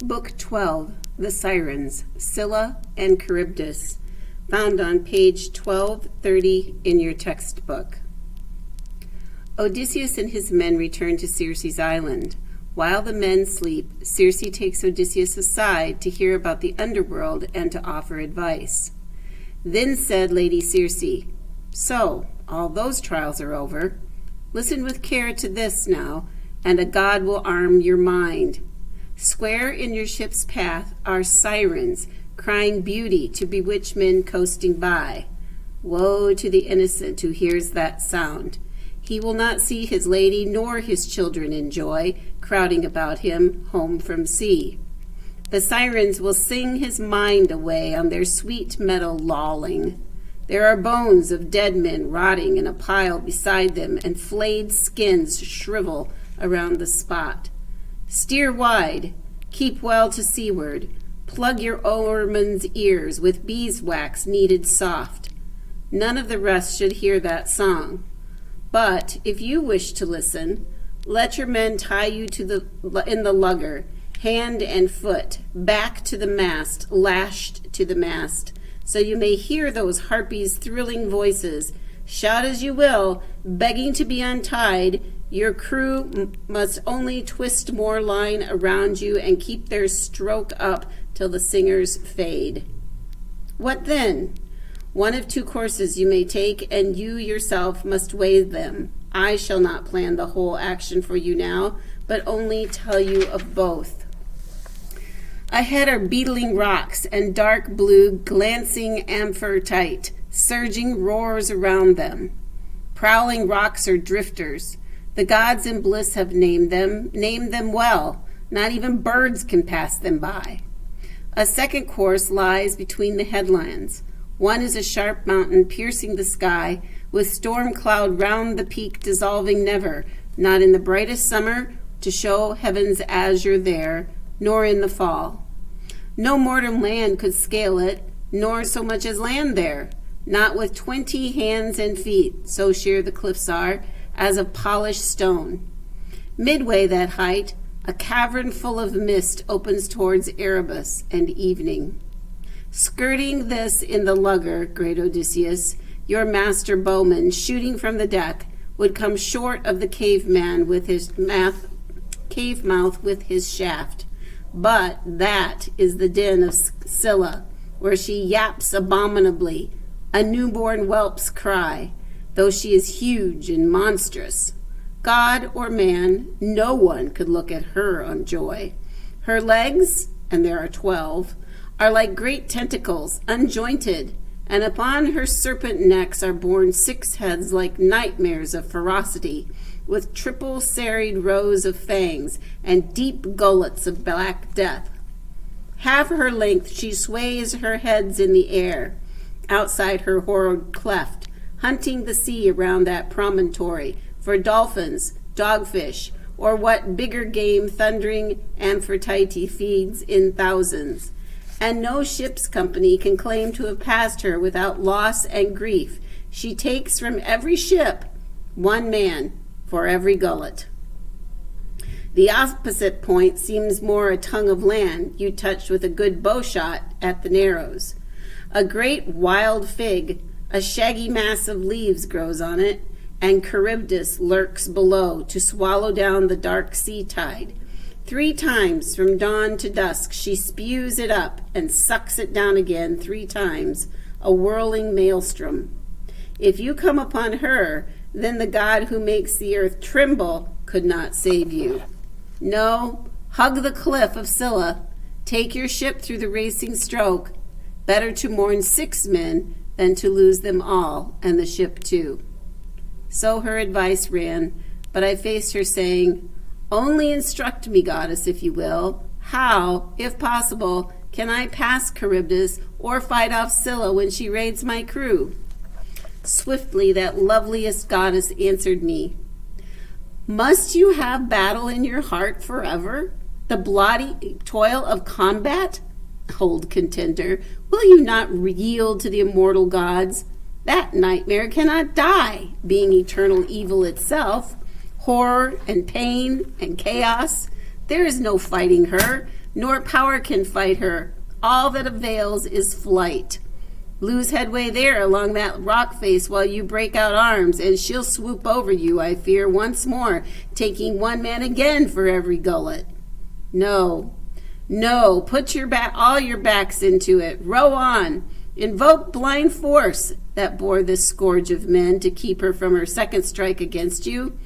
Book 12, The Sirens, Scylla and Charybdis, found on page 1230 in your textbook. Odysseus and his men return to Circe's island. While the men sleep, Circe takes Odysseus aside to hear about the underworld and to offer advice. Then said Lady Circe, "So, all those trials are over. Listen with care to this now, and a god will arm your mind. Square in your ship's path are sirens, crying beauty to bewitch men coasting by. Woe to the innocent who hears that sound. He will not see his lady nor his children in joy, crowding about him home from sea. The sirens will sing his mind away on their sweet meadow lolling. There are bones of dead men rotting in a pile beside them, and flayed skins shrivel around the spot. Steer wide, keep well to seaward, plug your oarman's ears with beeswax kneaded soft. None of the rest should hear that song. But if you wish to listen, let your men tie you in the lugger, hand and foot, back to the mast, lashed to the mast, so you may hear those harpies' thrilling voices. Shout as you will, begging to be untied, your crew must only twist more line around you and keep their stroke up till the singers fade. What then? One of two courses you may take, and you yourself must weigh them. I shall not plan the whole action for you now, but only tell you of both. Ahead are beetling rocks and dark blue glancing amphitrite, surging roars around them. Prowling rocks are drifters. The gods in bliss have named them well. Not even birds can pass them by. A second course lies between the headlands. One is a sharp mountain piercing the sky, with storm cloud round the peak dissolving never, not in the brightest summer to show heaven's azure there, nor in the fall. No mortal land could scale it, nor so much as land there, not with 20 hands and feet, so sheer the cliffs are, as of polished stone. Midway that height, a cavern full of mist opens towards Charybdis and evening. Skirting this in the lugger, great Odysseus, your master bowman, shooting from the deck, would come short of the cave mouth with his shaft. But that is the den of Scylla, where she yaps abominably, a newborn whelp's cry, though she is huge and monstrous. God or man, no one could look at her on joy. Her legs, and there are 12, are like great tentacles, unjointed, and upon her serpent necks are borne 6 heads like nightmares of ferocity, with triple serried rows of fangs and deep gullets of black death. Half her length she sways her heads in the air, outside her horrid cleft, hunting the sea around that promontory for dolphins, dogfish, or what bigger game thundering Amphitrite feeds in thousands. And no ship's company can claim to have passed her without loss and grief. She takes from every ship 1 man for every gullet. The opposite point seems more a tongue of land you touched with a good bow shot at the Narrows. A great wild fig, a shaggy mass of leaves grows on it, and Charybdis lurks below to swallow down the dark sea tide. 3 times from dawn to dusk she spews it up and sucks it down again 3 times, a whirling maelstrom. If you come upon her, then the God who makes the earth tremble could not save you. No, hug the cliff of Scylla. Take your ship through the racing stroke. Better to mourn 6 men than to lose them all, and the ship too. So her advice ran, but I faced her saying, "Only instruct me, goddess, if you will. How, if possible, can I pass Charybdis or fight off Scylla when she raids my crew?" Swiftly that loveliest goddess answered me, "Must you have battle in your heart forever? The bloody toil of combat? Old contender, will you not yield to the immortal gods? That nightmare cannot die, being eternal evil itself. Horror and pain and chaos. There is no fighting her. nor power can fight her. All that avails is flight. Lose headway there along that rock face while you break out arms, and she'll swoop over you, I fear, once more, taking one man again for every gullet. No, put all your backs into it. Row on. Invoke blind force that bore this scourge of men to keep her from her second strike against you.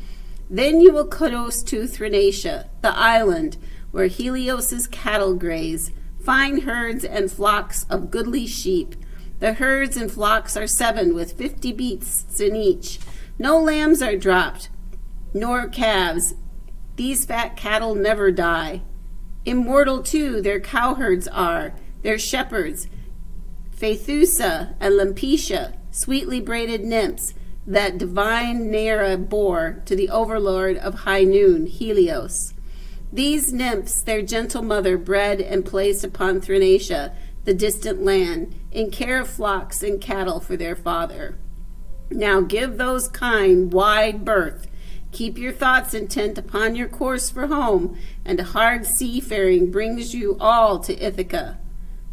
Then you will coast to Thrinacia, the island where Helios's cattle graze, fine herds and flocks of goodly sheep. The herds and flocks are 7 with 50 beasts in each. No lambs are dropped, nor calves. These fat cattle never die. Immortal, too, their cowherds are, their shepherds, Phaethusa and Lampetia, sweetly braided nymphs, that divine Neaera bore to the overlord of high noon, Helios. These nymphs their gentle mother bred and placed upon Thrinacia, the distant land, in care of flocks and cattle for their father. Now give those kine wide berth. Keep your thoughts intent upon your course for home, and hard seafaring brings you all to Ithaca.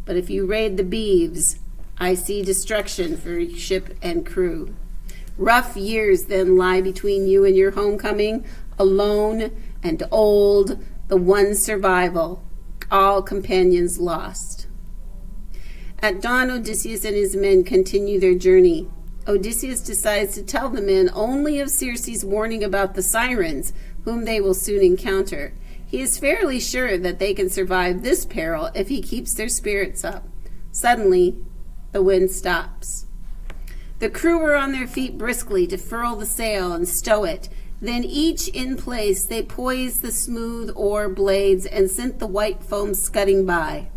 But if you raid the Beeves, I see destruction for ship and crew. Rough years then lie between you and your homecoming, alone and old, the one survival, all companions lost. At dawn, Odysseus and his men continue their journey. Odysseus decides to tell the men only of Circe's warning about the Sirens, whom they will soon encounter. He is fairly sure that they can survive this peril if he keeps their spirits up. Suddenly, the wind stops. The crew were on their feet briskly to furl the sail and stow it. Then each in place they poised the smooth oar blades and sent the white foam scudding by.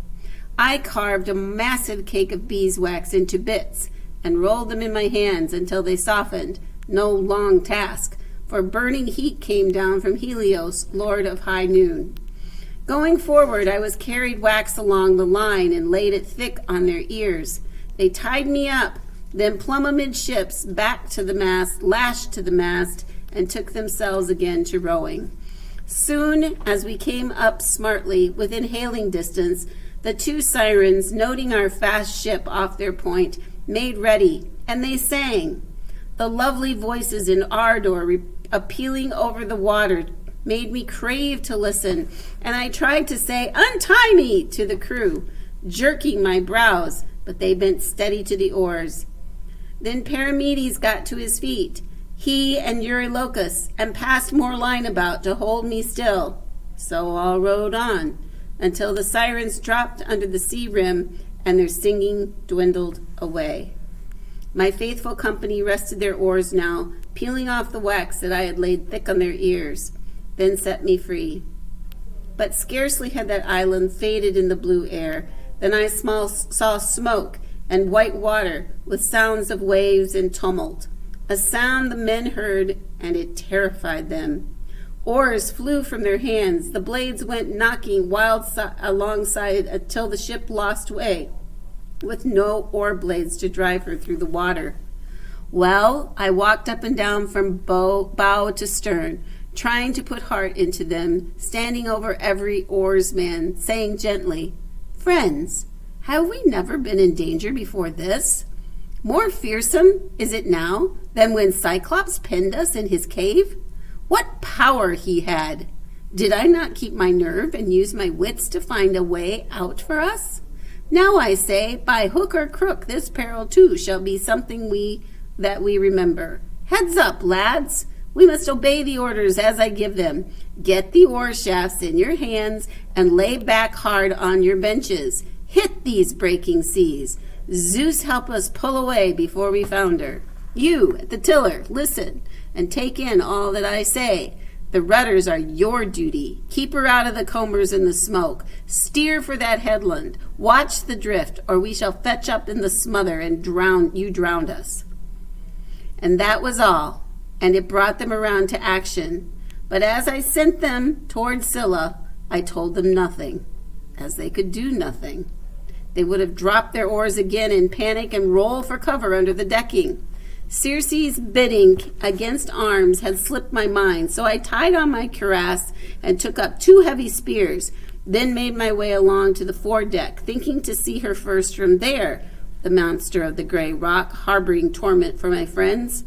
I carved a massive cake of beeswax into bits and rolled them in my hands until they softened. No long task, for burning heat came down from Helios, lord of high noon. Going forward, I was carried wax along the line and laid it thick on their ears. They tied me up, then plumb amidships, back to the mast, lashed to the mast, and took themselves again to rowing. Soon, as we came up smartly within hailing distance, the 2 Sirens, noting our fast ship off their point, made ready, and they sang. The lovely voices in ardor appealing over the water made me crave to listen, and I tried to say, "Untie me!" to the crew, jerking my brows, but they bent steady to the oars. Then Perimedes got to his feet, he and Eurylochus, and passed more line about to hold me still. So all rowed on, until the Sirens dropped under the sea rim and their singing dwindled away. My faithful company rested their oars now, peeling off the wax that I had laid thick on their ears, then set me free. But scarcely had that island faded in the blue air than I saw smoke and white water with sounds of waves and tumult, a sound the men heard, and it terrified them. Oars flew from their hands. The blades went knocking alongside until the ship lost way, with no oar blades to drive her through the water. Well, I walked up and down from bow to stern, trying to put heart into them, standing over every oarsman, saying gently, "Friends, have we never been in danger before this? More fearsome is it now than when Cyclops pinned us in his cave? What power he had! Did I not keep my nerve and use my wits to find a way out for us? Now I say, by hook or crook, this peril too shall be something that we remember. Heads up, lads! We must obey the orders as I give them. Get the oar shafts in your hands and lay back hard on your benches. Hit these breaking seas. Zeus help us pull away before we founder. You, at the tiller, listen and take in all that I say. The rudders are your duty. Keep her out of the combers and the smoke. Steer for that headland. Watch the drift, or we shall fetch up in the smother and drowned us." And that was all, and it brought them around to action. But as I sent them toward Scylla, I told them nothing, as they could do nothing. They would have dropped their oars again in panic and roll for cover under the decking. Circe's bidding against arms had slipped my mind, so I tied on my cuirass and took up 2 heavy spears. then made my way along to the foredeck, thinking to see her first from there, the monster of the gray rock, harboring torment for my friends.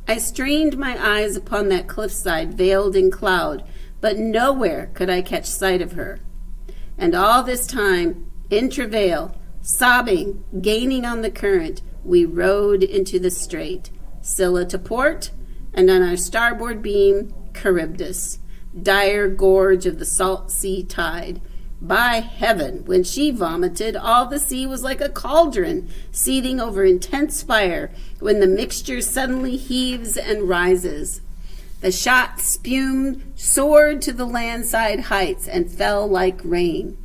I strained my eyes upon that cliffside veiled in cloud, but nowhere could I catch sight of her. And all this time, in travail, sobbing, gaining on the current, we rowed into the strait, Scylla to port, and on our starboard beam, Charybdis, dire gorge of the salt sea tide. By heaven, when she vomited, all the sea was like a cauldron, seething over intense fire, when the mixture suddenly heaves and rises. The shot spume soared to the landside heights and fell like rain.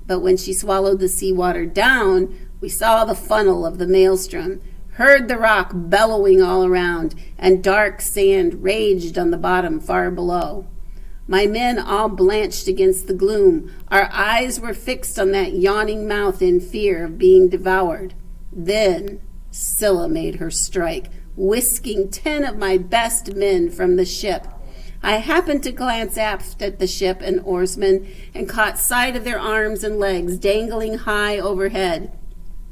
But when she swallowed the seawater down, we saw the funnel of the maelstrom, heard the rock bellowing all around, and dark sand raged on the bottom far below. My men all blanched against the gloom. Our eyes were fixed on that yawning mouth in fear of being devoured. Then Scylla made her strike, whisking 10 of my best men from the ship. I happened to glance aft at the ship and oarsmen and caught sight of their arms and legs dangling high overhead.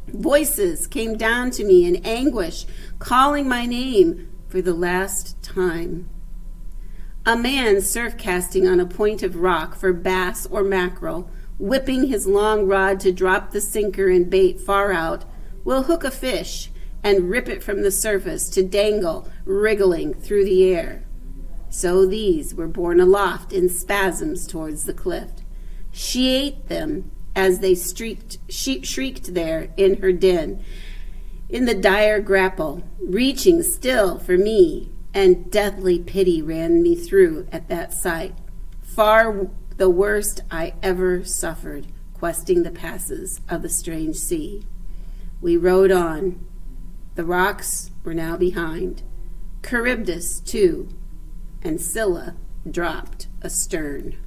Voices came down to me in anguish, calling my name for the last time. A man surf casting on a point of rock for bass or mackerel, whipping his long rod to drop the sinker and bait far out, will hook a fish and rip it from the surface to dangle, wriggling through the air. So these were borne aloft in spasms towards the cliff. She ate them as they shrieked there in her den, in the dire grapple, reaching still for me, and deathly pity ran me through at that sight. Far the worst I ever suffered, questing the passes of the strange sea. We rowed on. The rocks were now behind. Charybdis, too, and Scylla dropped astern.